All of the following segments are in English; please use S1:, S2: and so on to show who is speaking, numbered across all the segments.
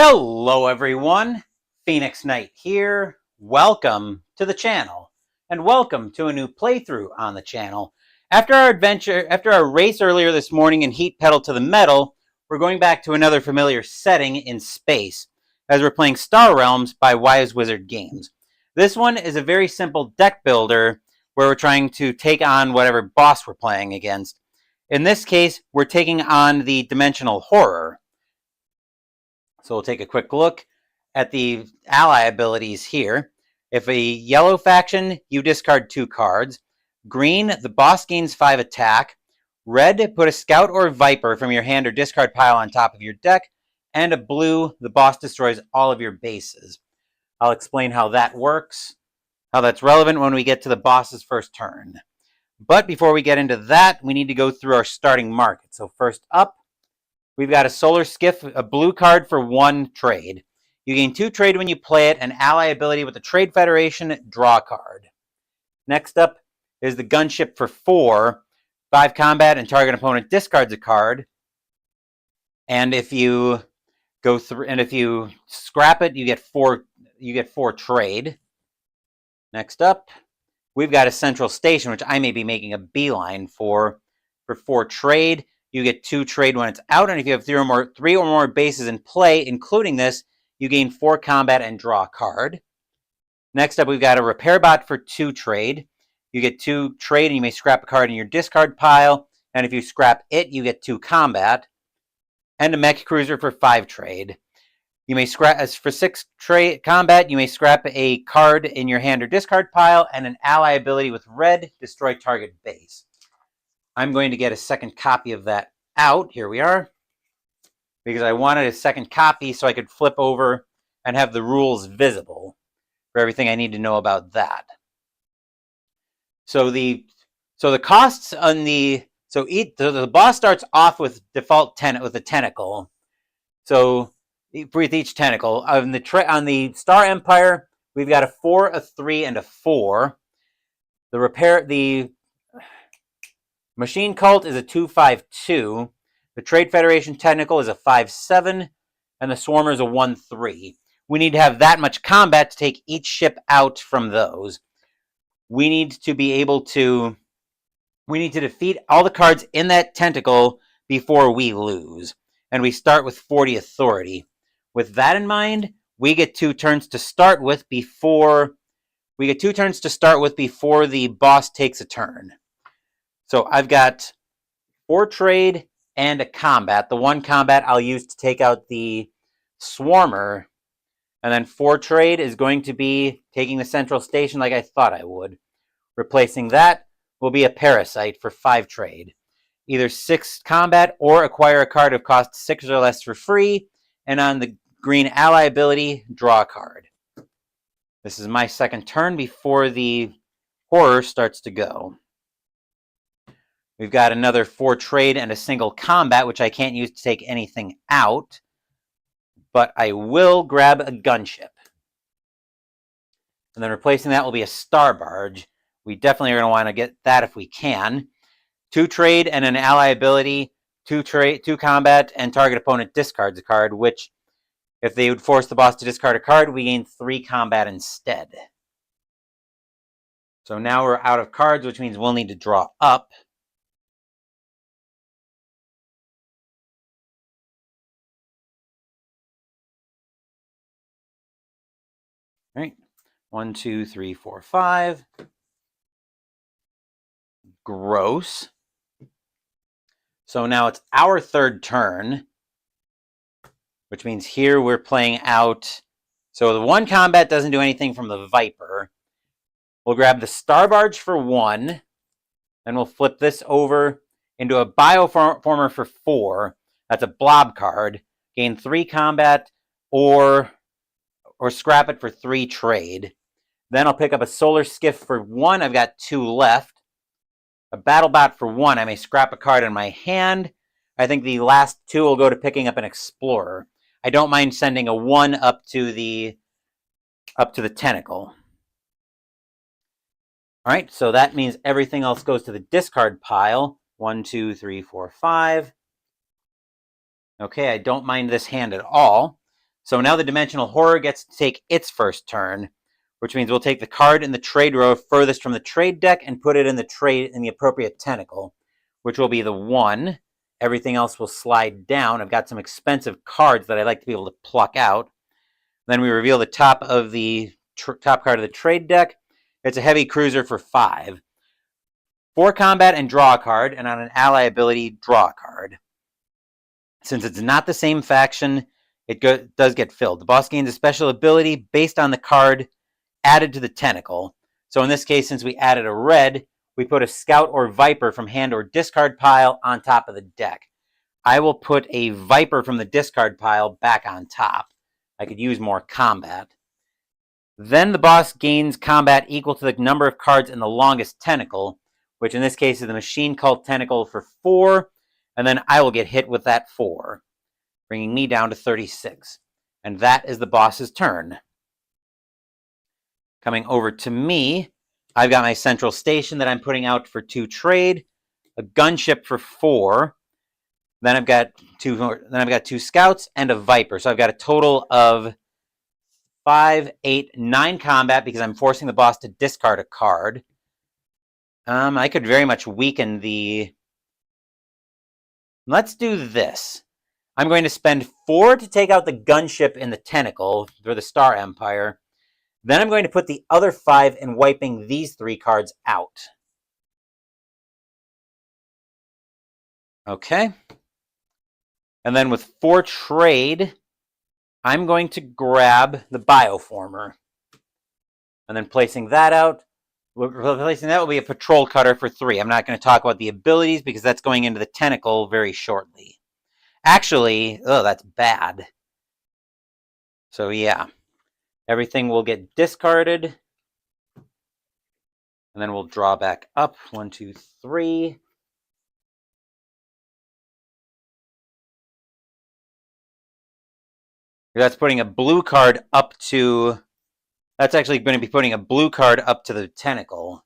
S1: Hello everyone, Phoenix Knight here. Welcome to the channel, and welcome to a new playthrough on the channel. After our race earlier this morning in Heat Pedal to the Metal, we're going back to another familiar setting in space, as we're playing Star Realms by Wise Wizard Games. This one is a very simple deck builder, where we're trying to take on whatever boss we're playing against. In this case, we're taking on the Dimensional Horror. So we'll take a quick look at the ally abilities here. If a yellow faction, you discard 2 cards. Green, the boss gains 5 attack. Red, put a scout or viper from your hand or discard pile on top of your deck. And a blue, the boss destroys all of your bases. I'll explain how that works, how that's relevant when we get to the boss's first turn. But before we get into that, we need to go through our starting market. So first up, we've got a Solar Skiff, a blue card for 1 trade. You gain 2 trade when you play it, an ally ability with the Trade Federation, draw a card. Next up is the Gunship for 4, 5 combat, and target opponent discards a card. And if you go through, and if you scrap it, you get 4 trade. Next up, we've got a Central Station, which I may be making a beeline for 4 trade. You get 2 trade when it's out, and if you have 3 or more bases in play, including this, you gain 4 combat and draw a card. Next up, we've got a Repair Bot for 2 trade. You get 2 trade, and you may scrap a card in your discard pile, and if you scrap it, you get 2 combat. And a Mech Cruiser for 5 trade. You may scrap, for 6 trade combat, you may scrap a card in your hand or discard pile, and an ally ability with red, destroy target base. I'm going to get a second copy of that out. Here we are. Because I wanted a second copy so I could flip over and have the rules visible for everything I need to know about that. So the costs on the boss starts off with default with a tentacle. So with each tentacle on the Star Empire, we've got a 4, a 3, and a 4. The Machine Cult is a 2/5/2. The Trade Federation Technical is a 5/7, and the Swarmer is a 1/3. We need to have that much combat to take each ship out from those. We need to defeat all the cards in that tentacle before we lose, and we start with 40 authority. With that in mind, we get 2 turns to start with before the boss takes a turn. So I've got 4 trade and a combat. The 1 combat I'll use to take out the Swarmer. And then 4 trade is going to be taking the Central Station like I thought I would. Replacing that will be a Parasite for 5 trade. Either 6 combat or acquire a card of cost 6 or less for free. And on the green ally ability, draw a card. This is my second turn before the horror starts to go. We've got another 4 trade and a single combat, which I can't use to take anything out. But I will grab a Gunship. And then replacing that will be a Star Barge. We definitely are going to want to get that if we can. 2 trade and an ally ability, 2 combat, and target opponent discards a card, which, if they would force the boss to discard a card, we gain 3 combat instead. So now we're out of cards, which means we'll need to draw up. All right, 1, 2, 3, 4, 5. Gross. So now it's our third turn, which means here we're playing out. So the 1 combat doesn't do anything from the Viper. We'll grab the Star Barge for 1, and we'll flip this over into a Bioformer for 4. That's a blob card. Gain 3 combat or scrap it for 3 trade. Then I'll pick up a Solar Skiff for 1. I've got 2 left. A Battle Bot for 1. I may scrap a card in my hand. I think the last 2 will go to picking up an Explorer. I don't mind sending a 1 up to the tentacle. All right, so that means everything else goes to the discard pile. 1, 2, 3, 4, 5. Okay, I don't mind this hand at all. So now the Dimensional Horror gets to take its first turn, which means we'll take the card in the trade row furthest from the trade deck and put it in the appropriate tentacle, which will be the 1. Everything else will slide down. I've got some expensive cards that I like to be able to pluck out. Then we reveal the top of the top card of the trade deck. It's a heavy cruiser for 5. 4 combat and draw a card, and on an ally ability, draw a card. Since it's not the same faction, it does get filled. The boss gains a special ability based on the card added to the tentacle. So in this case, since we added a red, we put a Scout or Viper from hand or discard pile on top of the deck. I will put a Viper from the discard pile back on top. I could use more combat. Then the boss gains combat equal to the number of cards in the longest tentacle, which in this case is the Machine Cult Tentacle for 4, and then I will get hit with that 4, bringing me down to 36. And that is the boss's turn. Coming over to me, I've got my Central Station that I'm putting out for 2 trade, a Gunship for 4, then I've got 2 Scouts and a Viper. So I've got a total of 5, 8, 9 combat because I'm forcing the boss to discard a card. I could very much weaken the... Let's do this. I'm going to spend 4 to take out the Gunship in the tentacle for the Star Empire. Then I'm going to put the other 5 in wiping these 3 cards out. Okay. And then with 4 trade, I'm going to grab the Bioformer. And then placing that out, replacing that will be a Patrol Cutter for 3. I'm not going to talk about the abilities because that's going into the tentacle very shortly. Actually, that's bad. So yeah, everything will get discarded. And then we'll draw back up. 1, 2, 3. That's putting a blue card up to... That's actually going to be putting a blue card up to the tentacle.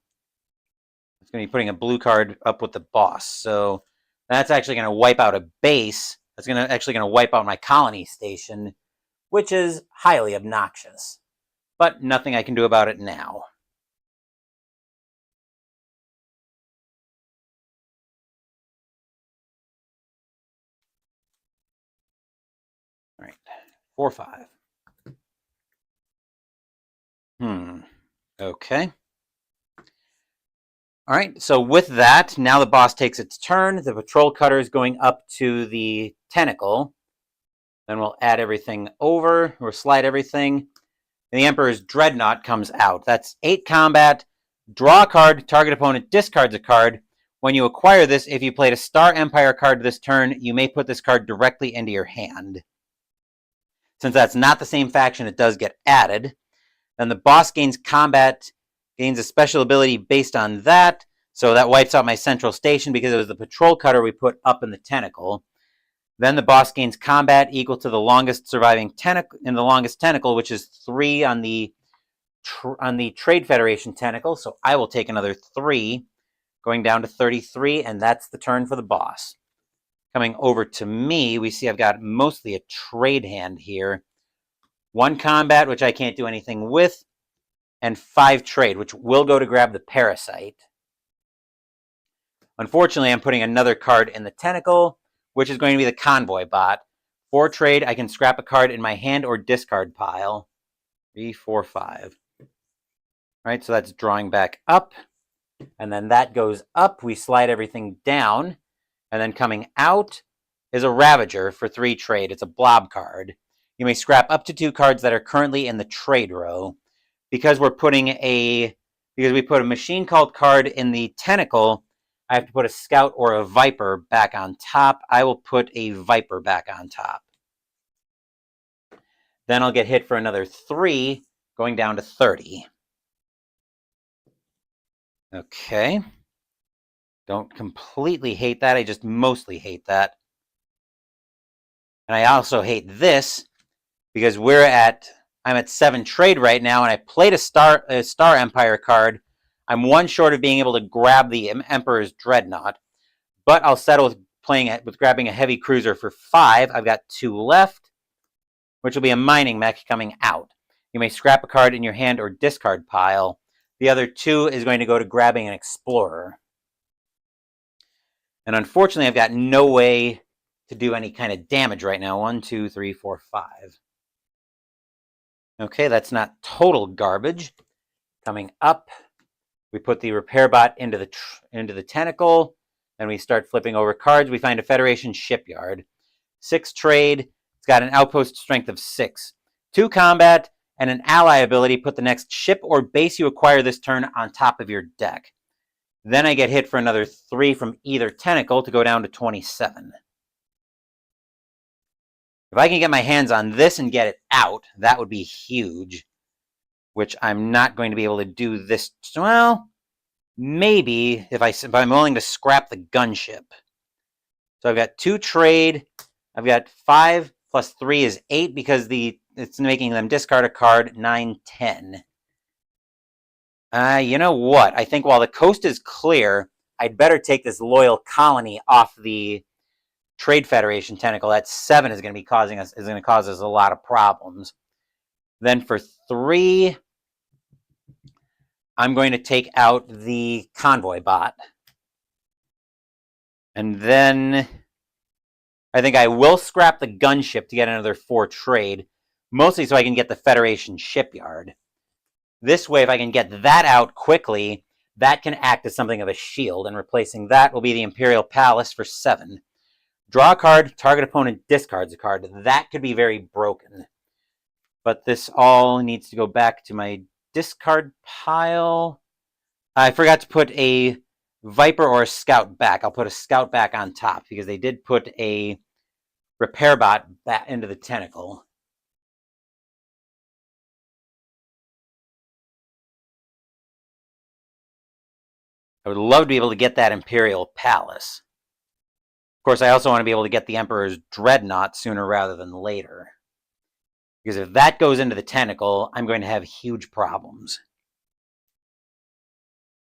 S1: It's going to be putting a blue card up with the boss. So that's actually going to wipe out a base. That's actually going to wipe out my colony station, which is highly obnoxious. But nothing I can do about it now. All right. 4, 5. Okay. All right, so with that, now the boss takes its turn. The Patrol Cutter is going up to the tentacle. Then we'll add everything over, or slide everything. And the Emperor's Dreadnought comes out. That's 8 combat. Draw a card. Target opponent discards a card. When you acquire this, if you played a Star Empire card this turn, you may put this card directly into your hand. Since that's not the same faction, it does get added. Then the boss gains combat, gains a special ability based on that. So that wipes out my Central Station because it was the Patrol Cutter we put up in the tentacle. Then the boss gains combat equal to the longest surviving tentacle in the longest tentacle, which is 3 on the Trade Federation tentacle. So I will take another 3, going down to 33, and that's the turn for the boss. Coming over to me, we see I've got mostly a trade hand here. 1 combat, which I can't do anything with, and 5 trade, which will go to grab the Parasite. Unfortunately, I'm putting another card in the tentacle, which is going to be the Convoy Bot. 4 trade, I can scrap a card in my hand or discard pile. 3, 4, 5. All right, so that's drawing back up. And then that goes up. We slide everything down. And then coming out is a Ravager for 3 trade. It's a blob card. You may scrap up to 2 cards that are currently in the trade row. Because we put a Machine Cult card in the tentacle, I have to put a Scout or a Viper back on top. I will put a Viper back on top. Then I'll get hit for another 3, going down to 30. Okay. Don't completely hate that. I just mostly hate that. And I also hate this because I'm at 7 trade right now, and I played a Star Empire card. I'm 1 short of being able to grab the Emperor's Dreadnought, but I'll settle with grabbing a heavy cruiser for 5. I've got 2 left, which will be a mining mech coming out. You may scrap a card in your hand or discard pile. The other 2 is going to go to grabbing an explorer. And unfortunately, I've got no way to do any kind of damage right now. 1, 2, 3, 4, 5. Okay, that's not total garbage. Coming up, we put the repair bot into the tentacle, and we start flipping over cards. We find a Federation shipyard. 6 trade. It's got an outpost strength of 6. 2 combat, and an ally ability. Put the next ship or base you acquire this turn on top of your deck. Then I get hit for another 3 from either tentacle to go down to 27. If I can get my hands on this and get it out, that would be huge. Which I'm not going to be able to do this. Well, maybe if I'm willing to scrap the gunship. So I've got 2 trade. I've got 5 plus 3 is 8 because it's making them discard a card. 9, 10. You know what? I think while the coast is clear, I'd better take this loyal colony off the Trade Federation tentacle. That 7 is going to cause us a lot of problems. Then for 3, I'm going to take out the convoy bot. And then I think I will scrap the gunship to get another 4 trade, mostly so I can get the Federation shipyard. This way, if I can get that out quickly, that can act as something of a shield, and replacing that will be the Imperial Palace for 7. Draw a card, target opponent discards a card. That could be very broken. But this all needs to go back to my discard pile. I forgot to put a Viper or a Scout back. I'll put a Scout back on top, because they did put a repair bot back into the tentacle. I would love to be able to get that Imperial Palace. Of course, I also want to be able to get the Emperor's Dreadnought sooner rather than later. Because if that goes into the tentacle, I'm going to have huge problems.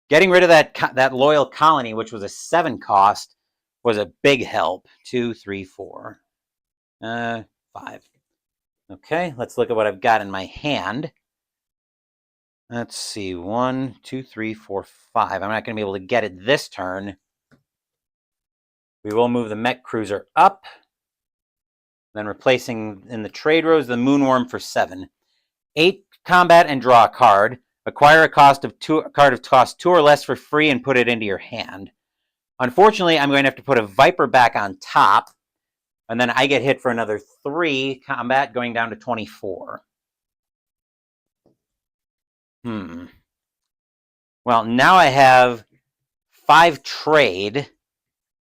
S1: Getting rid of that loyal colony, which was a 7 cost, was a big help. 2, 3, 4. 5. Okay, let's look at what I've got in my hand. Let's see, 1, 2, 3, 4, 5. I'm not going to be able to get it this turn. We will move the mech cruiser up. Then replacing in the trade rows the Moonworm for 7. 8 combat and draw a card. Acquire a card of cost 2 or less for free and put it into your hand. Unfortunately, I'm going to have to put a Viper back on top. And then I get hit for another 3 combat, going down to 24. Well, now I have 5 trade,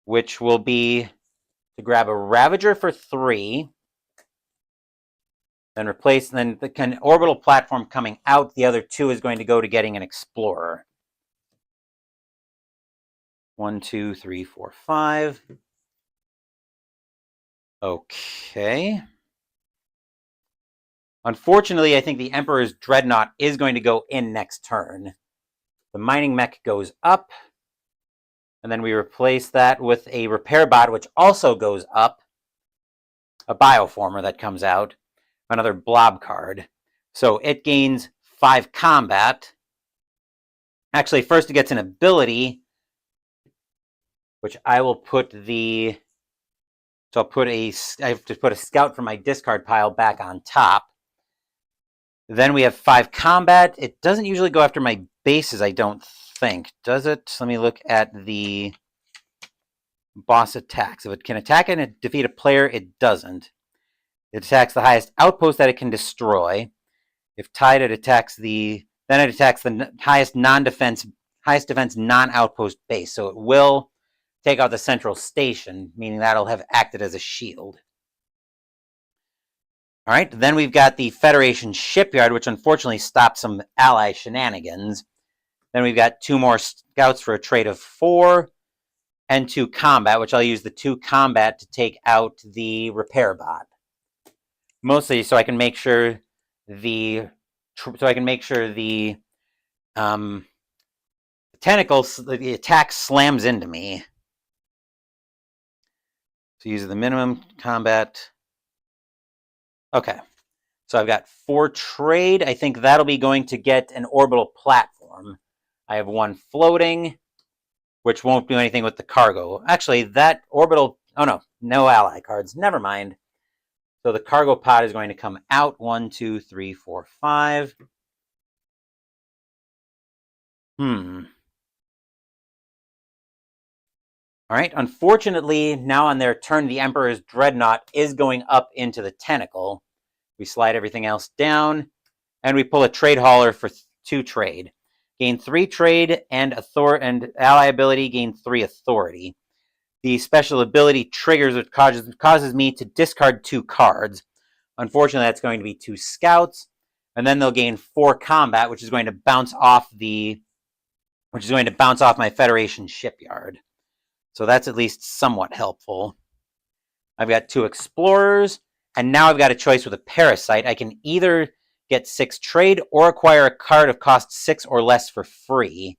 S1: which will be to grab a Ravager for 3, then replace, then the orbital platform coming out. The other 2 is going to go to getting an Explorer. 1, 2, 3, 4, 5. Okay. Unfortunately, I think the Emperor's Dreadnought is going to go in next turn. The mining mech goes up. And then we replace that with a repair bot, which also goes up. A Bioformer that comes out. Another blob card. So it gains 5 combat. Actually, first it gets an ability, which I will put the... So I have to put a Scout from my discard pile back on top. Then we have 5 combat. It doesn't usually go after my bases, I don't think. Does it? Let me look at the boss attacks. If it can attack and defeat a player, it doesn't. It attacks the highest outpost that it can destroy. If tied, then it attacks the highest defense non-outpost base. So it will take out the central station, meaning that'll have acted as a shield. All right, then we've got the Federation shipyard, which unfortunately stopped some ally shenanigans. Then we've got 2 more Scouts for a trade of 4, and 2 combat, which I'll use the 2 combat to take out the repair bot. Mostly so I can make sure the tentacles, the attack slams into me. So use the minimum combat. Okay, So I've got 4 trade. I think that'll be going to get an orbital platform. I have 1 floating, which won't do anything with the cargo. Actually, that orbital... Oh, no. No ally cards. Never mind. So the cargo pod is going to come out. 1, 2, 3, 4, 5. All right. Unfortunately, now on their turn, the Emperor's Dreadnought is going up into the tentacle. We slide everything else down, and we pull a trade hauler for 2 trade. Gain 3 trade, and ally ability, gain 3 authority. The special ability triggers, which causes me to discard 2 cards. Unfortunately, that's going to be 2 scouts, and then they'll gain 4 combat, which is going to bounce off my Federation shipyard. So that's at least somewhat helpful. I've got 2 explorers, and now I've got a choice with a parasite. I can either get 6 trade or acquire a card of cost 6 or less for free,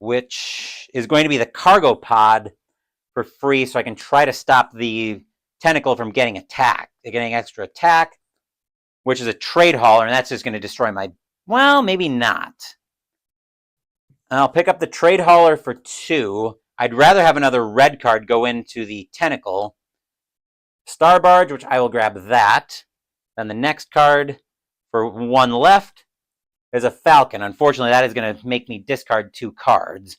S1: which is going to be the cargo pod for free, so I can try to stop the tentacle from getting attacked. They're getting extra attack, which is a trade hauler, and that's just going to destroy my... Well, maybe not. I'll pick up the trade hauler for 2. I'd rather have another red card go into the tentacle. Star Barge, which I will grab that. Then the next card for 1 left is a Falcon. Unfortunately, that is going to make me discard 2 cards.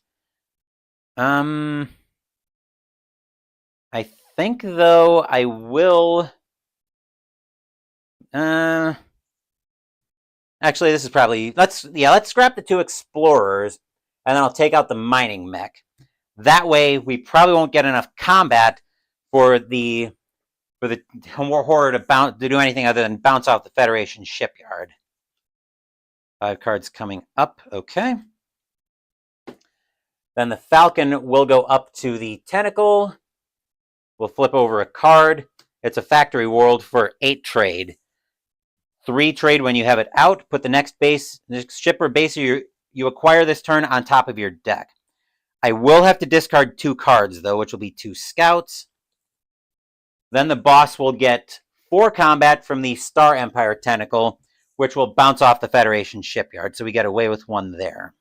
S1: I think, though, I will... Actually, this is probably... Let's scrap the 2 explorers, and then I'll take out the mining mech. That way, we probably won't get enough combat for the horror to do anything other than bounce off the Federation shipyard. 5 cards coming up. Okay. Then the Falcon will go up to the tentacle. We'll flip over a card. It's a factory world for 8 trade. 3 trade when you have it out. Put the next ship or base you acquire this turn on top of your deck. I will have to discard 2 cards, though, which will be 2 scouts. Then the boss will get 4 combat from the Star Empire tentacle, which will bounce off the Federation shipyard, so we get away with 1 there.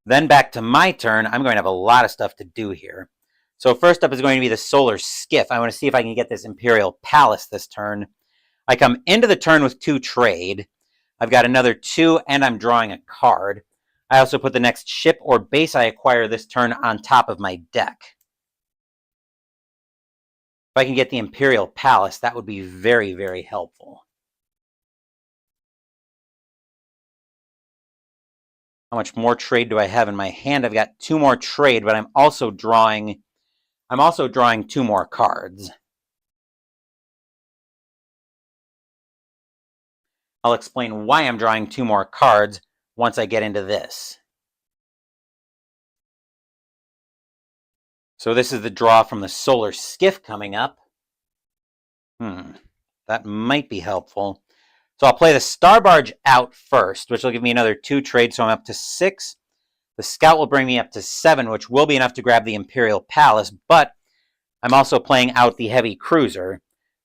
S1: Then back to my turn. I'm going to have a lot of stuff to do here. So first up is going to be the Solar Skiff. I want to see if I can get this Imperial Palace this turn. I come into the turn with 2 trade. I've got another 2, and I'm drawing a card. I also put the next ship or base I acquire this turn on top of my deck. If I can get the Imperial Palace, that would be very, very helpful. How much more trade do I have in my hand? I've got 2 more trade, but I'm also drawing 2 more cards. I'll explain why I'm drawing 2 more cards once I get into this. So this is the draw from the Solar Skiff coming up. That might be helpful. So I'll play the Star Barge out first, which will give me another 2 trade, so I'm up to 6. The Scout will bring me up to 7, which will be enough to grab the Imperial Palace, but I'm also playing out the Heavy Cruiser.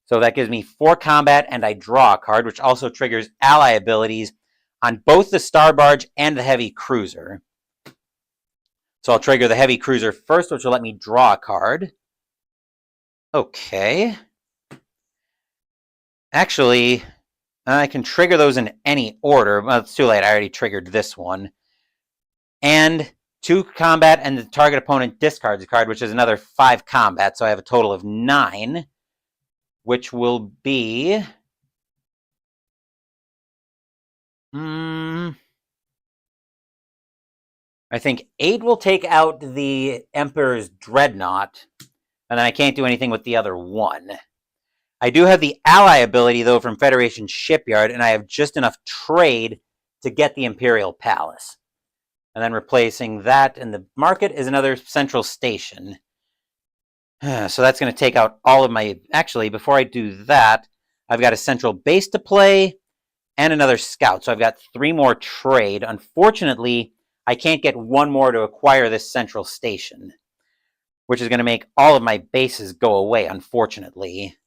S1: So that gives me 4 combat, and I draw a card, which also triggers ally abilities on both the Star Barge and the Heavy Cruiser. So I'll trigger the Heavy Cruiser first, which will let me draw a card. Okay. Actually, I can trigger those in any order. Well, it's too late. I already triggered this one. And 2 combat, and the target opponent discards a card, which is another 5 combat. So I have a total of 9, which will be... I think 8 will take out the Emperor's Dreadnought, and then I can't do anything with the other 1. I do have the ally ability, though, from Federation Shipyard, and I have just enough trade to get the Imperial Palace. And then replacing that in the market is another Central Station. So that's going to take out all of my... Actually, before I do that, I've got a Central Base to play and another Scout. So I've got 3 more trade. Unfortunately, I can't get 1 more to acquire this Central Station, which is going to make all of my bases go away, unfortunately.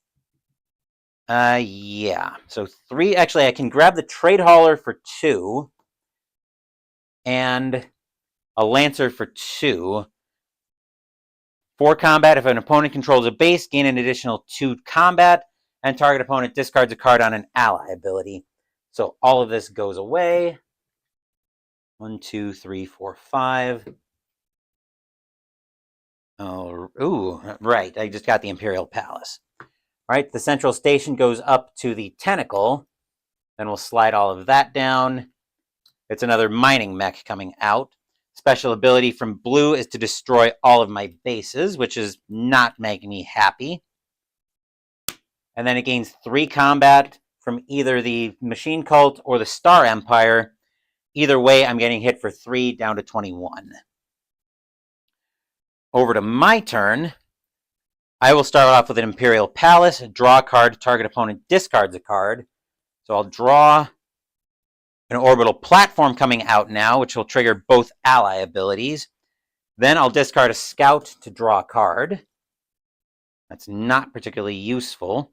S1: Yeah. So 3. Actually, I can grab the trade hauler for 2 and a lancer for 2. 4 combat. If an opponent controls a base, gain an additional 2 combat, and target opponent discards a card on an ally ability. So all of this goes away. 1, 2, 3, 4, 5. Oh, ooh, right. I just got the Imperial Palace. All right, the central station goes up to the tentacle. Then we'll slide all of that down. It's another mining mech coming out. Special ability from blue is to destroy all of my bases, which is not making me happy. And then it gains 3 combat from either the Machine Cult or the Star Empire. Either way, I'm getting hit for 3 down to 21. Over to my turn. I will start off with an Imperial Palace, draw a card, target opponent discards a card. So I'll draw an orbital platform coming out now, which will trigger both ally abilities. Then I'll discard a scout to draw a card. That's not particularly useful.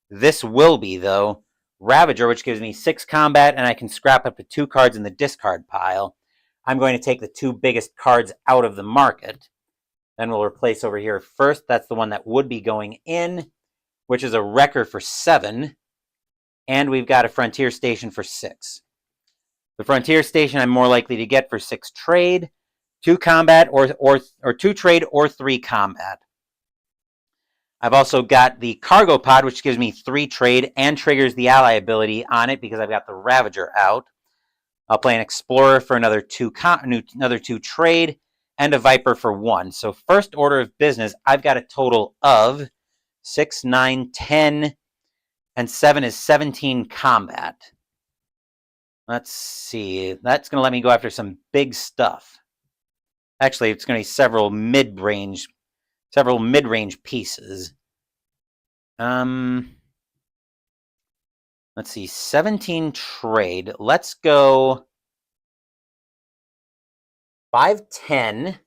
S1: This will be, though, Ravager, which gives me 6 combat, and I can scrap up to 2 cards in the discard pile. I'm going to take the 2 biggest cards out of the market. Then we'll replace over here first. That's the one that would be going in, which is a Wrecker for 7. And we've got a Frontier Station for 6. The Frontier Station I'm more likely to get for 6 trade, 2 combat, or 2 trade or 3 combat. I've also got the Cargo Pod, which gives me 3 trade and triggers the ally ability on it because I've got the Ravager out. I'll play an Explorer for another 2 trade and a Viper for 1. So first order of business, I've got a total of 6, 9, 10, and 7 is 17 combat. Let's see. That's going to let me go after some big stuff. Actually, it's going to be several mid-range pieces. Let's see. 17 trade. Let's go 5, 10,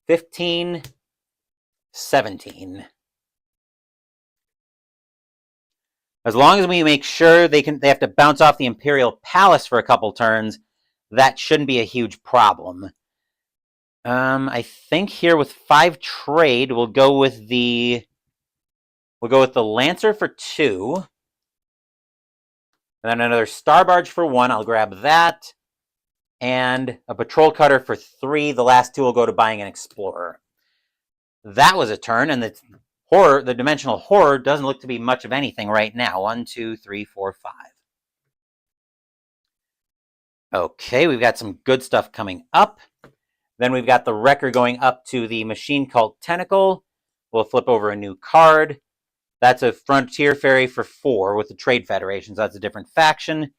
S1: 15, 17. As long as we make sure they have to bounce off the Imperial Palace for a couple turns, that shouldn't be a huge problem. I think here with 5 trade, we'll go with the Lancer for 2. And then another Star Barge for 1. I'll grab that. And a Patrol Cutter for 3. The last 2 will go to buying an Explorer. That was a turn, and the Dimensional Horror doesn't look to be much of anything right now. 1, 2, 3, 4, 5. Okay, we've got some good stuff coming up. Then we've got the Wrecker going up to the Machine Cult Tentacle. We'll flip over a new card. That's a Frontier Ferry for 4 with the Trade Federation, so that's a different faction.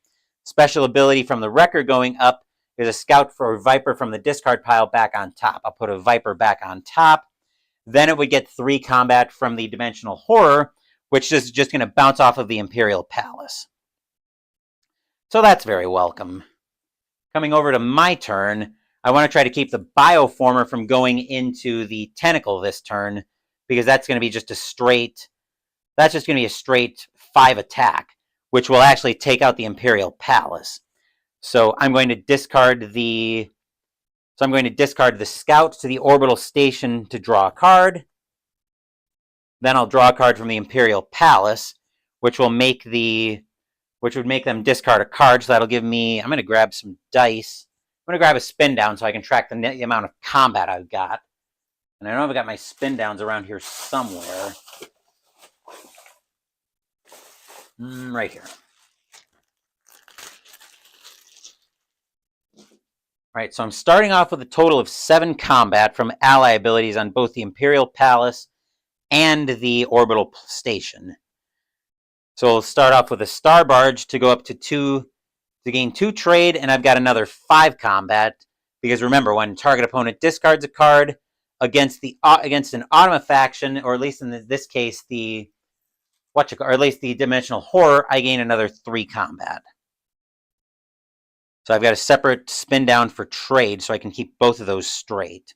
S1: Special ability from the Wrecker going up is a Scout for a Viper from the discard pile back on top. I'll put a Viper back on top. Then it would get 3 combat from the Dimensional Horror, which is just going to bounce off of the Imperial Palace. So that's very welcome. Coming over to my turn, I want to try to keep the Bioformer from going into the Tentacle this turn, because that's going to be just a straight 5 attack, which will actually take out the Imperial Palace. So I'm going to discard the Scout to the Orbital Station to draw a card. Then I'll draw a card from the Imperial Palace, which would make them discard a card. So that'll give me, I'm going to grab some dice. I'm going to grab a spin down so I can track the amount of combat I've got. And I know I've got my spin downs around here somewhere. Right here. All right, so I'm starting off with a total of 7 combat from ally abilities on both the Imperial Palace and the Orbital Station. So we'll start off with a Star Barge to go up to 2 to gain 2 trade, and I've got another 5 combat, because remember, when target opponent discards a card against an Automa faction, or at least in this case or at least the Dimensional Horror, I gain another 3 combat. So I've got a separate spin down for trade, so I can keep both of those straight.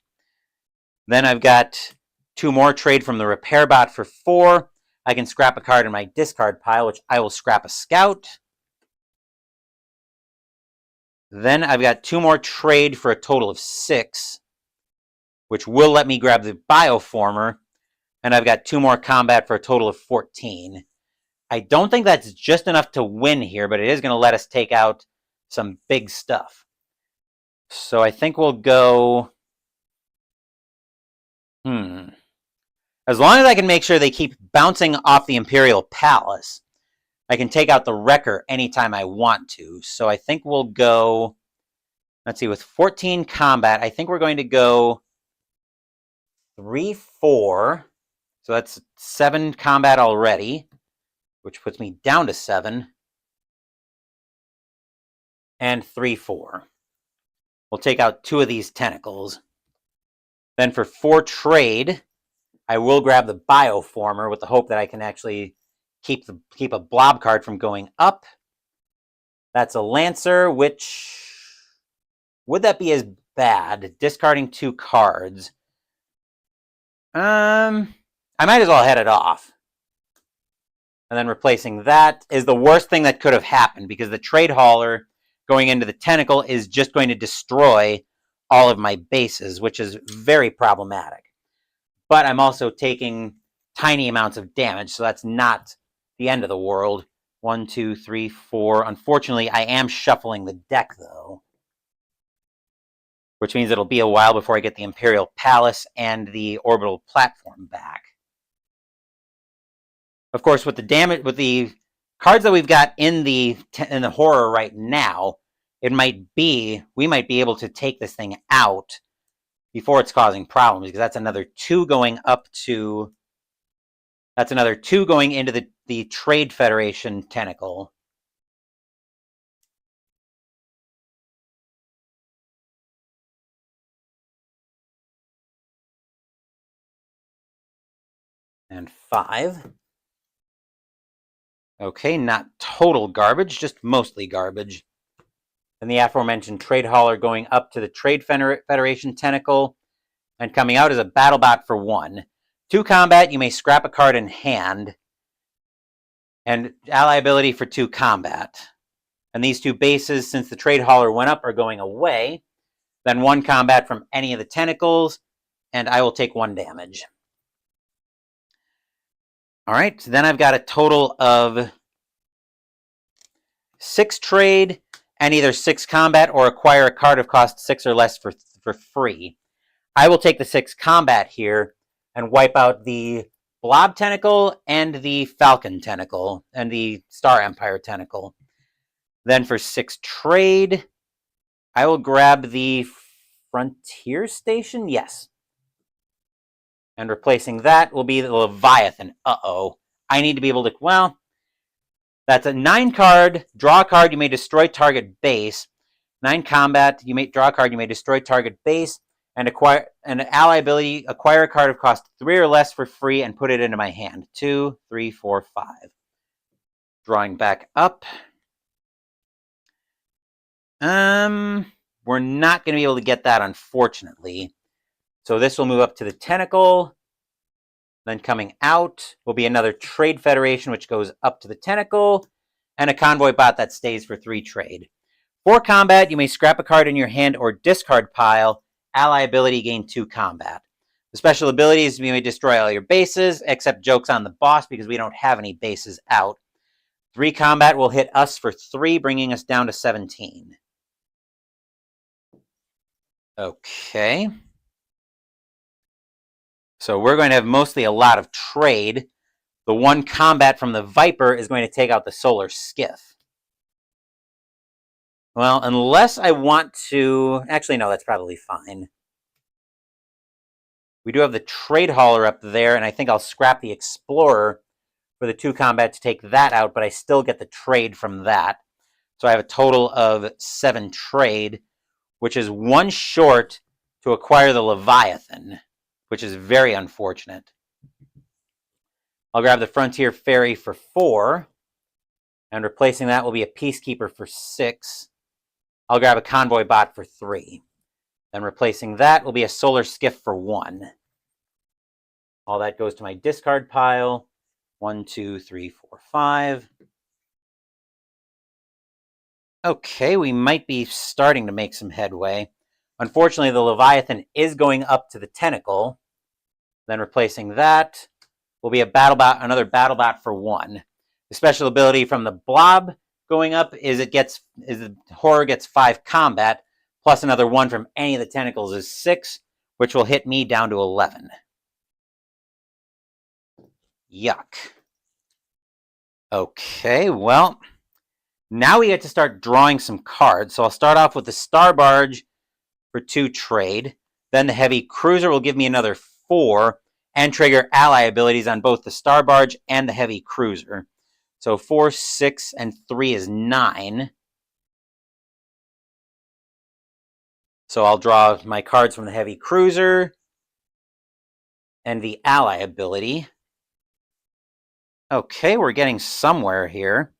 S1: Then I've got 2 more trade from the Repair Bot for 4, I can scrap a card in my discard pile, which I will scrap a scout. Then I've got 2 more trade for a total of 6, which will let me grab the Bioformer. And I've got 2 more combat for a total of 14. I don't think that's just enough to win here, but it is going to let us take out some big stuff. So I think we'll go... As long as I can make sure they keep bouncing off the Imperial Palace, I can take out the Wrecker anytime I want to. So I think we'll go... Let's see, with 14 combat, I think we're going to go 3-4. So that's 7 combat already, which puts me down to 7. And 3-4. We'll take out 2 of these tentacles. Then for 4 trade, I will grab the Bioformer with the hope that I can actually keep a blob card from going up. That's a Lancer, which... Would that be as bad? Discarding 2 cards. I might as well head it off. And then replacing that is the worst thing that could have happened, because the Trade Hauler going into the Tentacle is just going to destroy all of my bases, which is very problematic. But I'm also taking tiny amounts of damage, so that's not the end of the world. 1, 2, 3, 4. Unfortunately, I am shuffling the deck, though, which means it'll be a while before I get the Imperial Palace and the Orbital Platform back. Of course, with the cards that we've got in the horror right now, we might be able to take this thing out before it's causing problems, because that's another 2 going up to... That's another 2 going into the Trade Federation Tentacle. And 5. Okay, not total garbage, just mostly garbage. And the aforementioned Trade Hauler going up to the Trade Federation Tentacle, and coming out as a BattleBot for 1. 2 combat, you may scrap a card in hand, and ally ability for 2 combat. And these 2 bases, since the Trade Hauler went up, are going away. Then 1 combat from any of the tentacles, and I will take 1 damage. All right, so then I've got a total of 6 trade, and either 6 combat or acquire a card of cost 6 or less for free. I will take the 6 combat here and wipe out the Blob Tentacle and the Falcon Tentacle and the Star Empire Tentacle. Then for 6 trade, I will grab the Frontier Station, yes. And replacing that will be the Leviathan. Uh-oh. I need to be able to... Well, that's a 9 card. Draw a card. You may destroy target base. 9 combat. You may draw a card. You may destroy target base. And acquire an ally ability. Acquire a card of cost 3 or less for free and put it into my hand. 2, 3, 4, 5. Drawing back up. We're not going to be able to get that, unfortunately. So this will move up to the Tentacle. Then coming out will be another Trade Federation, which goes up to the Tentacle. And a Convoy Bot that stays for 3 trade. For combat, you may scrap a card in your hand or discard pile. Ally ability, gain 2 combat. The special abilities, you may destroy all your bases, except Joke's on the Boss, because we don't have any bases out. 3 combat will hit us for 3, bringing us down to 17. Okay. So we're going to have mostly a lot of trade. The 1 combat from the Viper is going to take out the Solar Skiff. Well, unless I want to... Actually, no, that's probably fine. We do have the Trade Hauler up there, and I think I'll scrap the Explorer for the 2 combat to take that out, but I still get the trade from that. So I have a total of 7 trade, which is 1 short to acquire the Leviathan, which is very unfortunate. I'll grab the Frontier Ferry for 4, and replacing that will be a Peacekeeper for 6. I'll grab a Convoy Bot for 3. Then replacing that will be a Solar Skiff for 1. All that goes to my discard pile. 1, 2, 3, 4, 5. Okay, we might be starting to make some headway. Unfortunately, the Leviathan is going up to the tentacle. Then replacing that will be another battle bot for 1. The special ability from the blob going up is the horror gets 5 combat, plus another 1 from any of the tentacles is 6, which will hit me down to 11. Yuck. Okay, well, now we get to start drawing some cards. So I'll start off with the Star Barge for 2 trade. Then the Heavy Cruiser will give me another 4 and trigger ally abilities on both the Star Barge and the Heavy Cruiser. So 4, 6, and 3 is 9. So I'll draw my cards from the Heavy Cruiser and the ally ability. Okay, we're getting somewhere here.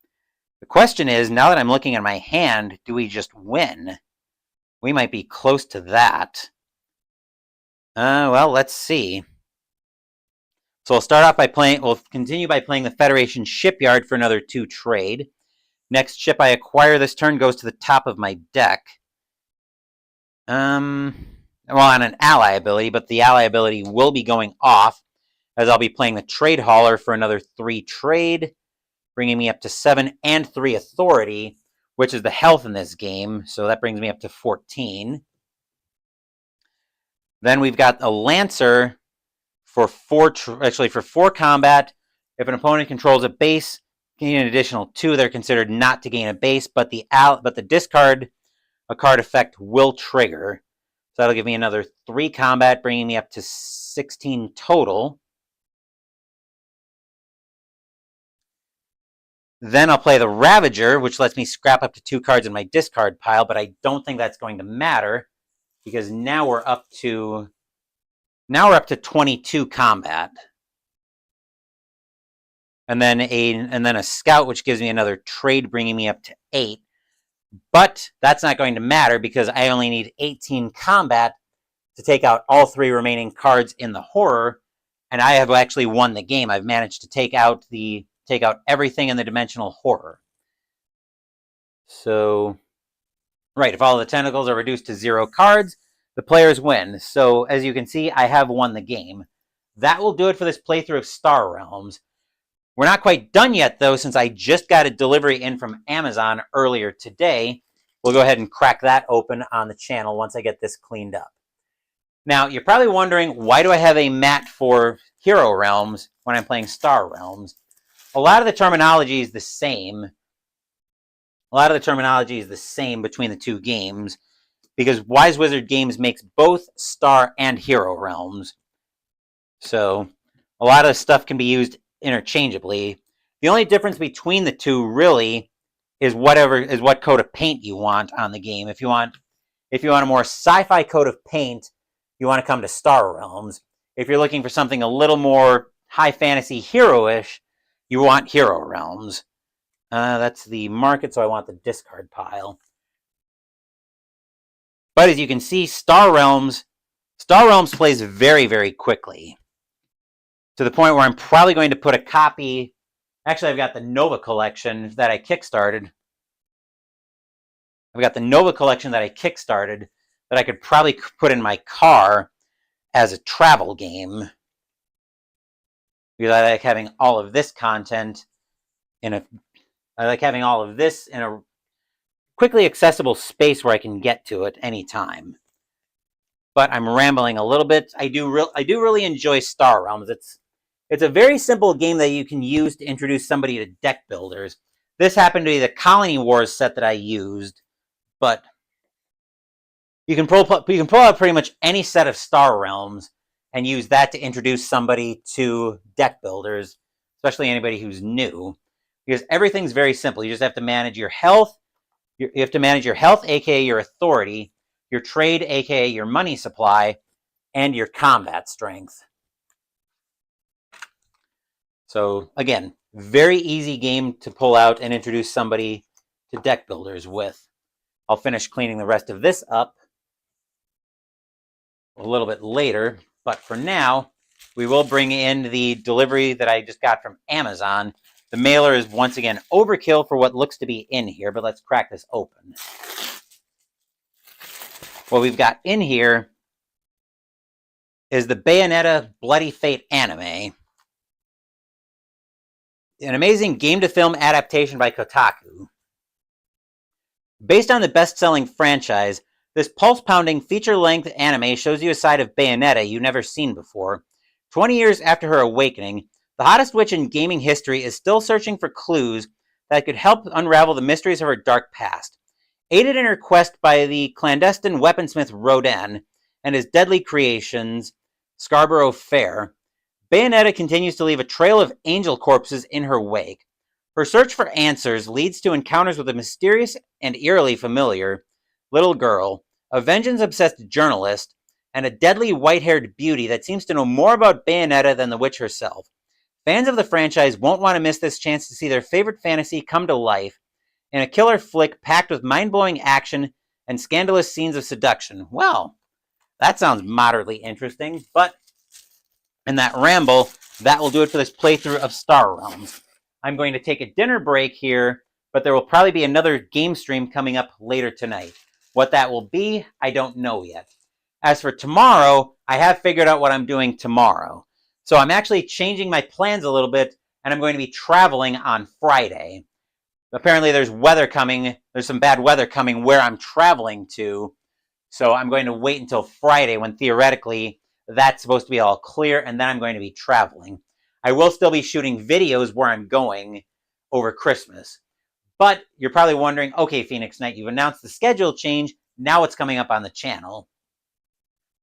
S1: The question is, now that I'm looking at my hand, do we just win? We might be close to that. Well, let's see. So we'll continue by playing the Federation Shipyard for another 2 trade. Next ship I acquire this turn goes to the top of my deck. Well, on an ally ability, but the ally ability will be going off, as I'll be playing the Trade Hauler for another 3 trade, bringing me up to 7 and 3 authority, which is the health in this game, so that brings me up to 14. Then we've got a Lancer for 4 combat. If an opponent controls a base, gain an additional 2. They're considered not to gain a base, but the discard a card effect will trigger. So that'll give me another 3 combat, bringing me up to 16 total. Then I'll play the Ravager, which lets me scrap up to 2 cards in my discard pile, but I don't think that's going to matter, because now we're up to 22 combat. And then a Scout, which gives me another trade, bringing me up to 8. But that's not going to matter, because I only need 18 combat to take out all 3 remaining cards in the horror, and I have actually won the game. I've managed to take out everything in the dimensional horror. So, right, if all the tentacles are reduced to 0 cards, the players win. So, as you can see, I have won the game. That will do it for this playthrough of Star Realms. We're not quite done yet, though, since I just got a delivery in from Amazon earlier today. We'll go ahead and crack that open on the channel once I get this cleaned up. Now, you're probably wondering, why do I have a mat for Hero Realms when I'm playing Star Realms? A lot of the terminology is the same. Between the 2 games, because Wise Wizard Games makes both Star and Hero Realms. So, a lot of stuff can be used interchangeably. The only difference between the 2 really is what coat of paint you want on the game. If you want a more sci-fi coat of paint, you want to come to Star Realms. If you're looking for something a little more high fantasy hero-ish, you want Hero Realms. That's the market, so I want the discard pile. But as you can see, Star Realms plays very, very quickly, to the point where I'm probably going to put a copy. Actually, I've got the Nova Collection that I kickstarted. That I could probably put in my car as a travel game, because I like having all of this content in a quickly accessible space where I can get to it anytime. But I'm rambling a little bit. I do really enjoy Star Realms. It's a very simple game that you can use to introduce somebody to deck builders. This happened to be the Colony Wars set that I used, but you can pull out pretty much any set of Star Realms and use that to introduce somebody to deck builders, especially anybody who's new, because everything's very simple. You just have to manage your health. You have to manage your health, aka your authority, your trade, aka your money supply, and your combat strength. So again, very easy game to pull out and introduce somebody to deck builders with. I'll finish cleaning the rest of this up a little bit later, but for now, we will bring in the delivery that I just got from Amazon. The mailer is once again overkill for what looks to be in here, but let's crack this open. What we've got in here is the Bayonetta Bloody Fate anime. An amazing game-to-film adaptation by Kotaku. Based on the best-selling franchise, this pulse-pounding feature-length anime shows you a side of Bayonetta you've never seen before. 20 years after her awakening, the hottest witch in gaming history is still searching for clues that could help unravel the mysteries of her dark past. Aided in her quest by the clandestine weaponsmith Rodin and his deadly creations, Scarborough Fair, Bayonetta continues to leave a trail of angel corpses in her wake. Her search for answers leads to encounters with a mysterious and eerily familiar little girl, a vengeance-obsessed journalist, and a deadly white-haired beauty that seems to know more about Bayonetta than the witch herself. Fans of the franchise won't want to miss this chance to see their favorite fantasy come to life in a killer flick packed with mind-blowing action and scandalous scenes of seduction. Well, that sounds moderately interesting, but in that ramble, that will do it for this playthrough of Star Realms. I'm going to take a dinner break here, but there will probably be another game stream coming up later tonight. What that will be, I don't know yet. As for tomorrow, I have figured out what I'm doing tomorrow. So I'm actually changing my plans a little bit, and I'm going to be traveling on Friday. Apparently there's weather coming. There's some bad weather coming where I'm traveling to. So I'm going to wait until Friday when theoretically that's supposed to be all clear, and then I'm going to be traveling. I will still be shooting videos where I'm going over Christmas. But you're probably wondering, okay, Phoenix Knight, you've announced the schedule change. Now what's coming up on the channel?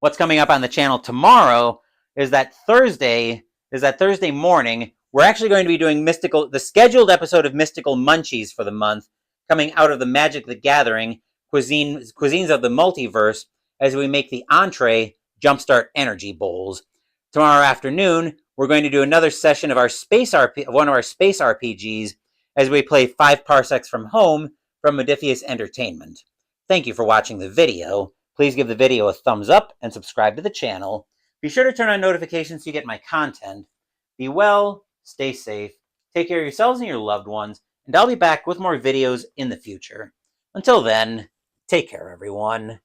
S1: What's coming up on the channel tomorrow is that Thursday morning, we're actually going to be doing the scheduled episode of Mystical Munchies for the month, coming out of the Magic the Gathering Cuisines of the Multiverse, as we make the entree Jumpstart Energy Bowls. Tomorrow afternoon, we're going to do another session of one of our space RPGs as we play 5 Parsecs from Home from Modiphius Entertainment. Thank you for watching the video. Please give the video a thumbs up and subscribe to the channel. Be sure to turn on notifications so you get my content. Be well, stay safe, take care of yourselves and your loved ones, and I'll be back with more videos in the future. Until then, take care, everyone.